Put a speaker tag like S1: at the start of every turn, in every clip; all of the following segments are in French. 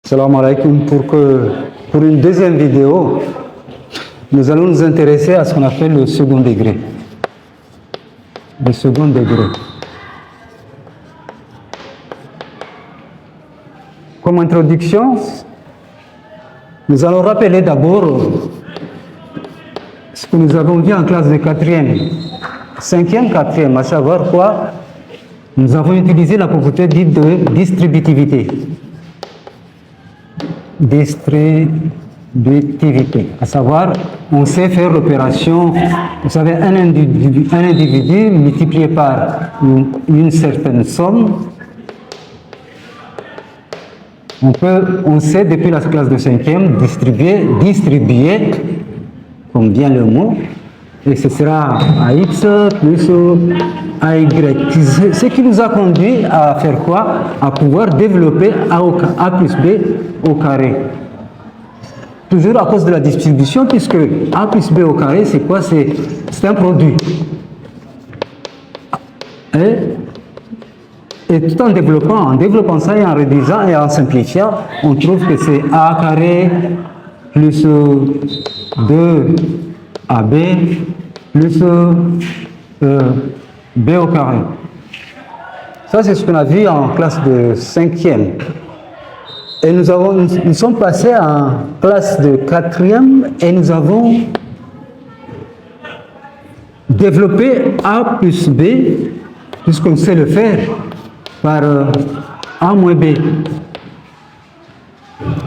S1: Salam alaikum. Pour une deuxième vidéo, nous allons nous intéresser à ce qu'on appelle le second degré. Le second degré. Comme introduction, nous allons rappeler d'abord ce que nous avons vu en classe de 4e, 5e, 4e, à savoir quoi? Nous avons utilisé la propriété dite de distributivité. Distributivité, à savoir, on sait faire l'opération, vous savez, un individu multiplié par une certaine somme. On sait depuis la classe de 5e distribuer, comme vient le mot, et ce sera AX plus AY. Ce qui nous a conduit à faire quoi? À pouvoir développer A plus B au carré. Toujours à cause de la distribution, puisque A plus B au carré, c'est quoi? C'est un produit. Et tout en développant ça et en réduisant et en simplifiant, on trouve que c'est A carré plus 2AB plus B au carré. Ça, c'est ce qu'on a vu en classe de 5e. Et nous sommes passés en classe de 4e et nous avons développé A plus B, puisqu'on sait le faire, par A moins B.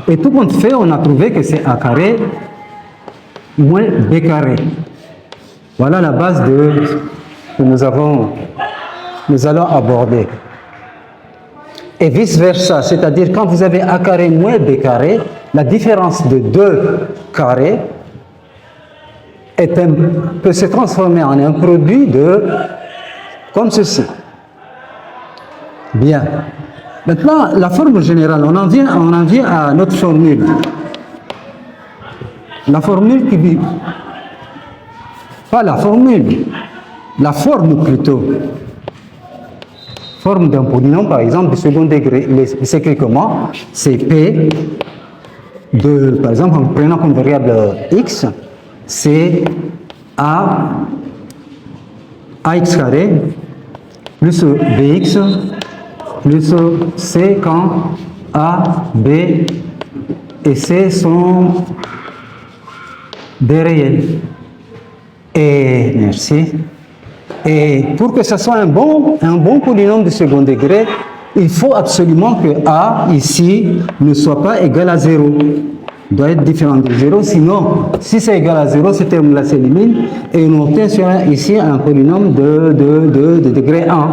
S1: Et tout compte fait, on a trouvé que c'est A carré moins B carré. Voilà la base que nous allons aborder. Et vice-versa, c'est-à-dire quand vous avez A carré moins B carré, la différence de deux carrés peut se transformer en un produit comme ceci. Bien. Maintenant, la forme générale, on en vient à notre formule. La formule qui dit... Pas la formule, la forme plutôt. Forme d'un polynôme, par exemple, du second degré. Il s'écrit comment? C'est P de, par exemple, en prenant comme variable X, c'est AX carré plus BX plus C quand A, B et C sont des réels. Et merci. Et pour que ce soit un bon polynôme de second degré, il faut absolument que A ici ne soit pas égal à 0. Il doit être différent de 0, sinon, si c'est égal à 0, ce terme-là s'élimine et on obtient ici un polynôme de degré 1.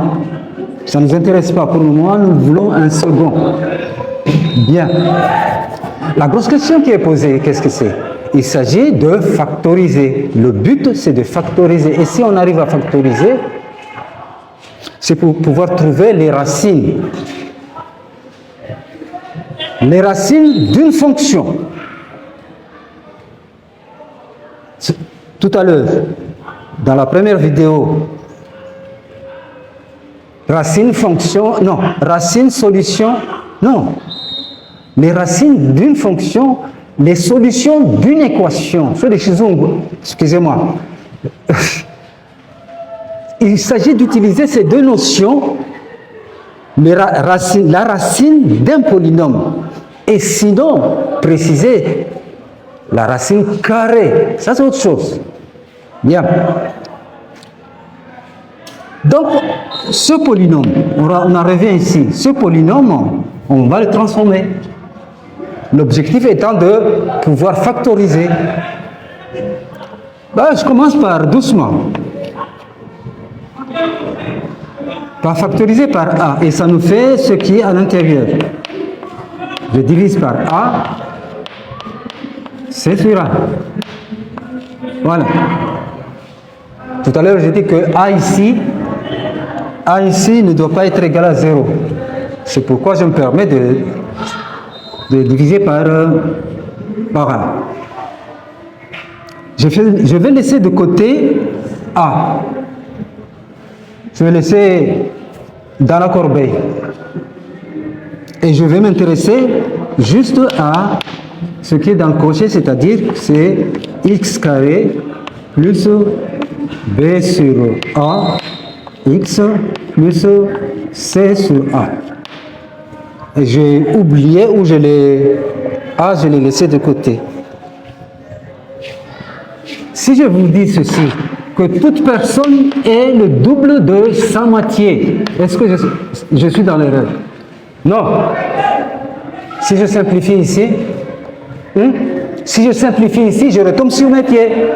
S1: Ça ne nous intéresse pas pour le moment, nous voulons un second. Bien. La grosse question qui est posée, qu'est-ce que c'est? Il s'agit de factoriser. Le but, c'est de factoriser. Et si on arrive à factoriser, c'est pour pouvoir trouver les racines. Les racines d'une fonction. Tout à l'heure, dans la première vidéo, racine, fonction, non, racine, solution, non. Les racines d'une fonction, les solutions d'une équation. Excusez-moi. Il s'agit d'utiliser ces deux notions, la racine d'un polynôme. Et sinon, préciser la racine carrée. Ça, c'est autre chose. Bien. Donc, ce polynôme, on en revient ici. Ce polynôme, on va le transformer. L'objectif étant de pouvoir factoriser. Je commence par doucement. Par factoriser par A. Et ça nous fait ce qui est à l'intérieur. Je divise par A. C'est sur A. Voilà. Tout à l'heure, j'ai dit que A ici ne doit pas être égal à 0. C'est pourquoi je me permets de diviser par A. Je vais laisser de côté A. Je vais laisser dans la corbeille. Et je vais m'intéresser juste à ce qui est dans le crochet, c'est-à-dire que c'est x carré plus b sur a, x plus c sur a. Et j'ai oublié où je l'ai laissé de côté. Si je vous dis ceci, que toute personne est le double de sa moitié, est-ce que je suis dans l'erreur? Non. Si je simplifie ici, si je simplifie ici, je retombe sur mes pieds.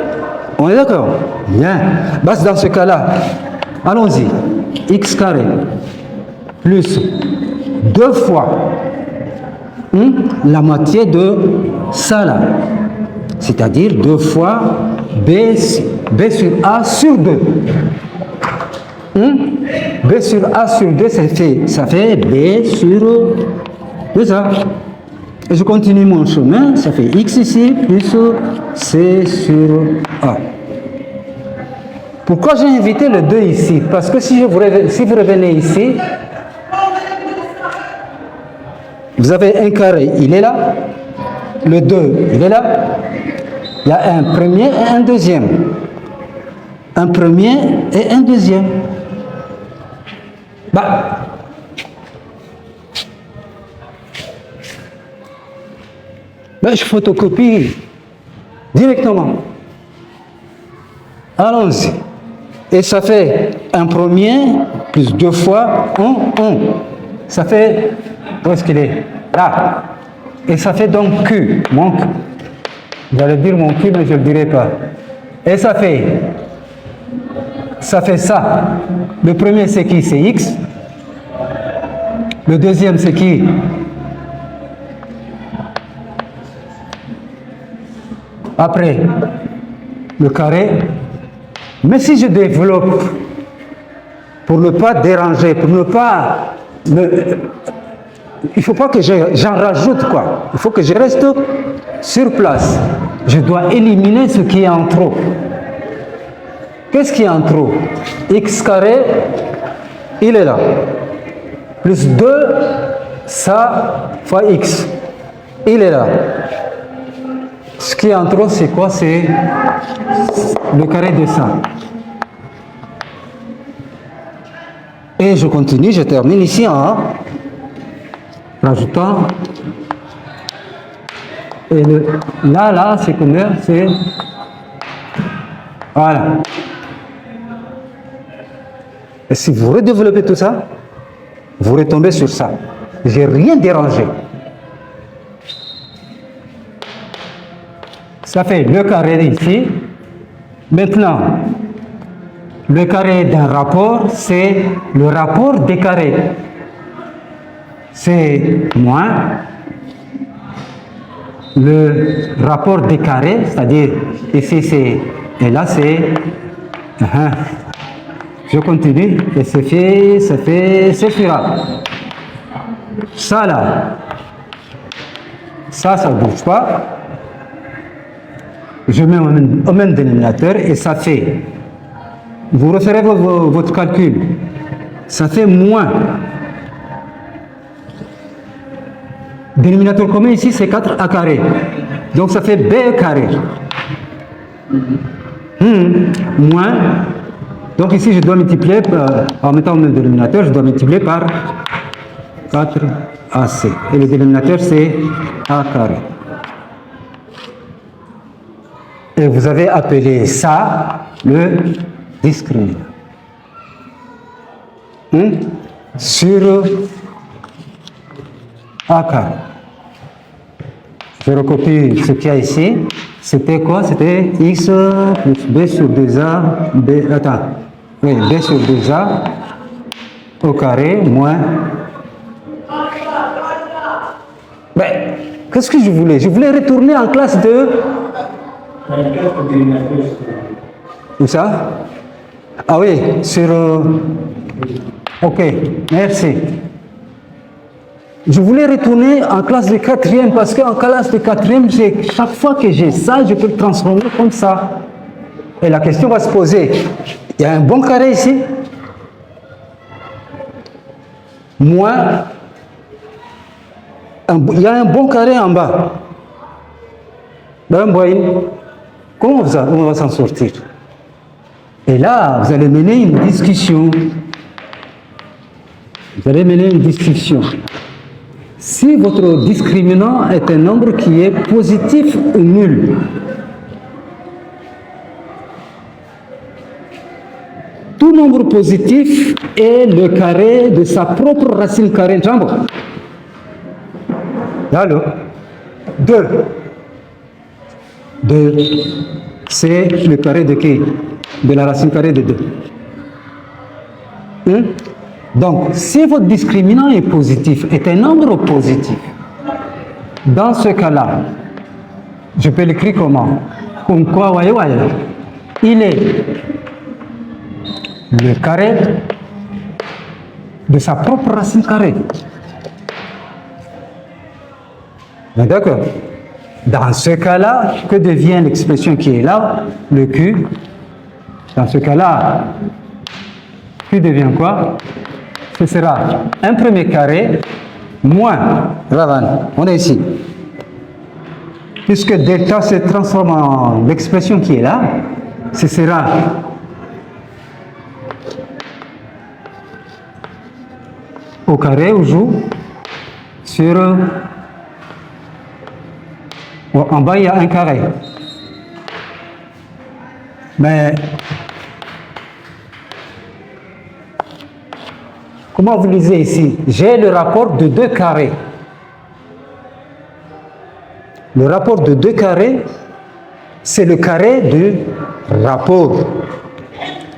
S1: On est d'accord? Bien. Bah, dans ce cas-là, allons-y. X carré plus 2 fois la moitié de ça là. C'est-à-dire 2 fois B sur A sur 2. B sur A sur 2, ça fait B sur 2A. Et je continue mon chemin, ça fait X ici plus C sur A. Pourquoi j'ai invité le 2 ici? Parce que si vous revenez ici, vous avez un carré, il est là. Le 2, il est là. Il y a un premier et un deuxième. Un premier et un deuxième. Bah. Ben, je photocopie directement. Allons-y. Et ça fait un premier plus 2 fois 1. Ça fait, où est-ce qu'il est? Là. Et ça fait donc Q, mon Q. J'allais dire mon Q, mais je ne le dirai pas. Et ça fait ça. Le premier, c'est qui? C'est X. Le deuxième, c'est qui? Après, le carré. Mais si je développe, pour ne pas déranger, pour ne pas... il ne faut pas que j'en rajoute, quoi. Il faut que je reste sur place. Je dois éliminer ce qui est en trop. Qu'est-ce qui est en trop? X carré, il est là. Plus 2, ça, fois X. Il est là. Ce qui est en trop, c'est quoi? C'est le carré de ça. Et je continue, je termine ici en rajoutant. Et là, c'est combien? C'est... Voilà. Et si vous redéveloppez tout ça, vous retombez sur ça. J'ai rien dérangé. Ça fait le carré ici. Maintenant, le carré d'un rapport, c'est le rapport des carrés. C'est moins le rapport des carrés, c'est-à-dire ici c'est, et là c'est, je continue, et c'est fait, c'est fera. Ça là, ça ne bouge pas. Je mets au même dénominateur et ça fait, vous referez votre calcul, ça fait moins. Dénominateur commun ici c'est 4a carré, donc ça fait b carré. Moins, donc ici je dois multiplier, en mettant le dénominateur, je dois multiplier par 4ac, et le dénominateur c'est a carré. Et vous avez appelé ça le discriminant. Sur A carré. Je recopie ce qu'il y a ici. C'était quoi? C'était X plus B sur 2A, B sur 2A au carré moins... Ben, qu'est-ce que je voulais? Je voulais retourner en classe de... Où ça? Ah oui, sur... Ok, merci. Je voulais retourner en classe de 4e parce qu'en classe de 4e, chaque fois que j'ai ça, je peux le transformer comme ça. Et la question va se poser. Il y a un bon carré ici. Moins il y a un bon carré en bas. Comment on va s'en sortir? Et là, vous allez mener une discussion. Vous allez mener une discussion. Si votre discriminant est un nombre qui est positif ou nul, tout nombre positif est le carré de sa propre racine carrée. Allô? 2. 2, c'est le carré de qui? De la racine carrée de 2. Donc, si votre discriminant est positif, est un nombre positif, dans ce cas-là, je peux l'écrire comment? Comme quoi, il est le carré de sa propre racine carrée. D'accord? Dans ce cas-là, que devient l'expression qui est là? Le Q. Dans ce cas-là, Q devient quoi? Ce sera un premier carré moins Ravan. On est ici. Puisque delta se transforme en l'expression qui est là, ce sera au carré on joue sur en bas il y a un carré, mais comment vous lisez ici? J'ai le rapport de 2 carrés. Le rapport de 2 carrés, c'est le carré du rapport.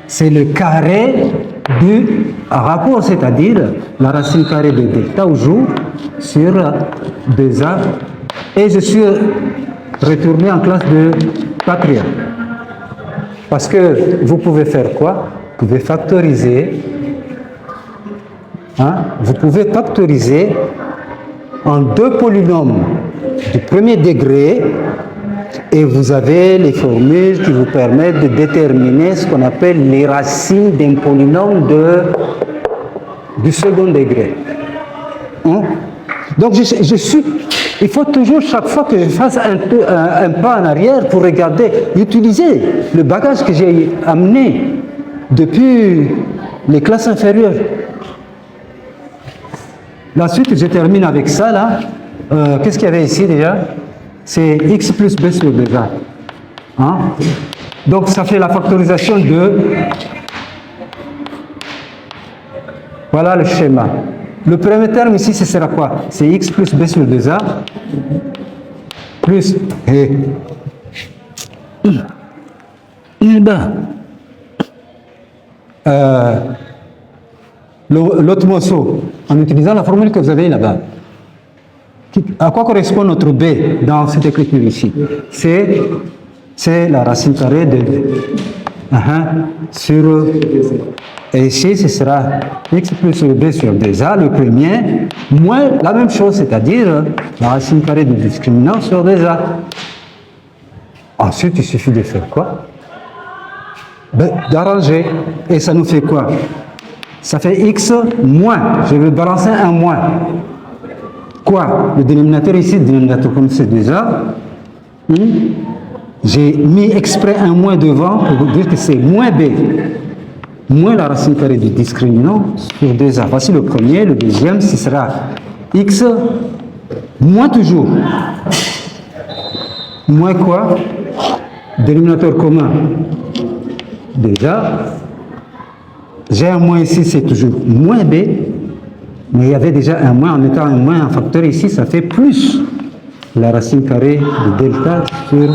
S1: C'est le carré du rapport, c'est-à-dire la racine carrée de delta au jour sur 2a. Et je suis retourné en classe de 4e. Parce que vous pouvez faire quoi? Vous pouvez factoriser. Vous pouvez factoriser en 2 polynômes du premier degré et vous avez les formules qui vous permettent de déterminer ce qu'on appelle les racines d'un polynôme du second degré. Donc il faut toujours, chaque fois que je fasse un pas en arrière pour regarder, utiliser le bagage que j'ai amené depuis les classes inférieures. La suite, je termine avec ça là. Qu'est-ce qu'il y avait ici déjà? C'est x plus b sur 2a. Donc ça fait la factorisation de... Voilà le schéma. Le premier terme ici, ce sera quoi? C'est x plus b sur 2a plus l'autre morceau, en utilisant la formule que vous avez là-bas. À quoi correspond notre b dans cette écriture ici? C'est la racine carrée de sur... Et ici, ce sera x plus b sur 2a, le premier, moins la même chose, c'est-à-dire la racine carrée du discriminant sur 2a. Ensuite, il suffit de faire quoi? D'arranger. Et ça nous fait quoi? Ça fait x moins. Je vais balancer un moins. Quoi? Le dénominateur ici, le dénominateur comme c'est 2a. J'ai mis exprès un moins devant pour vous dire que c'est moins b. Moins la racine carrée du discriminant sur 2a. Voici le premier. Le deuxième, ce sera x moins toujours. Moins quoi? Dénominateur commun. Déjà, j'ai un moins ici, c'est toujours moins b. Mais il y avait déjà un moins. En mettant un moins en facteur ici, ça fait plus la racine carrée de delta sur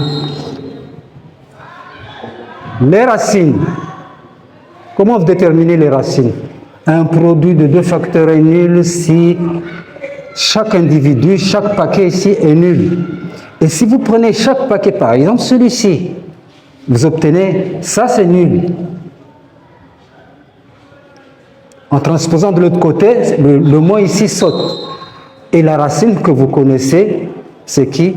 S1: les racines. Comment vous déterminez les racines? Un produit de 2 facteurs est nul si chaque individu, chaque paquet ici est nul. Et si vous prenez chaque paquet, par exemple celui-ci, vous obtenez, ça c'est nul. En transposant de l'autre côté, le moins ici saute. Et la racine que vous connaissez, c'est qui?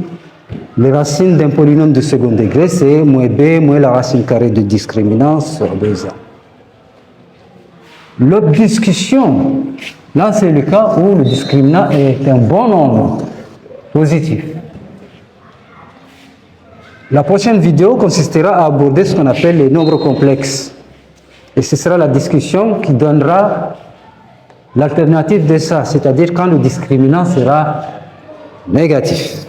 S1: Les racines d'un polynôme de second degré, c'est moins b moins la racine carrée de discriminant sur 2a. L'autre discussion, là c'est le cas où le discriminant est un bon nombre. positif. La prochaine vidéo consistera à aborder ce qu'on appelle les nombres complexes. Et ce sera la discussion qui donnera l'alternative de ça, c'est-à-dire quand le discriminant sera négatif.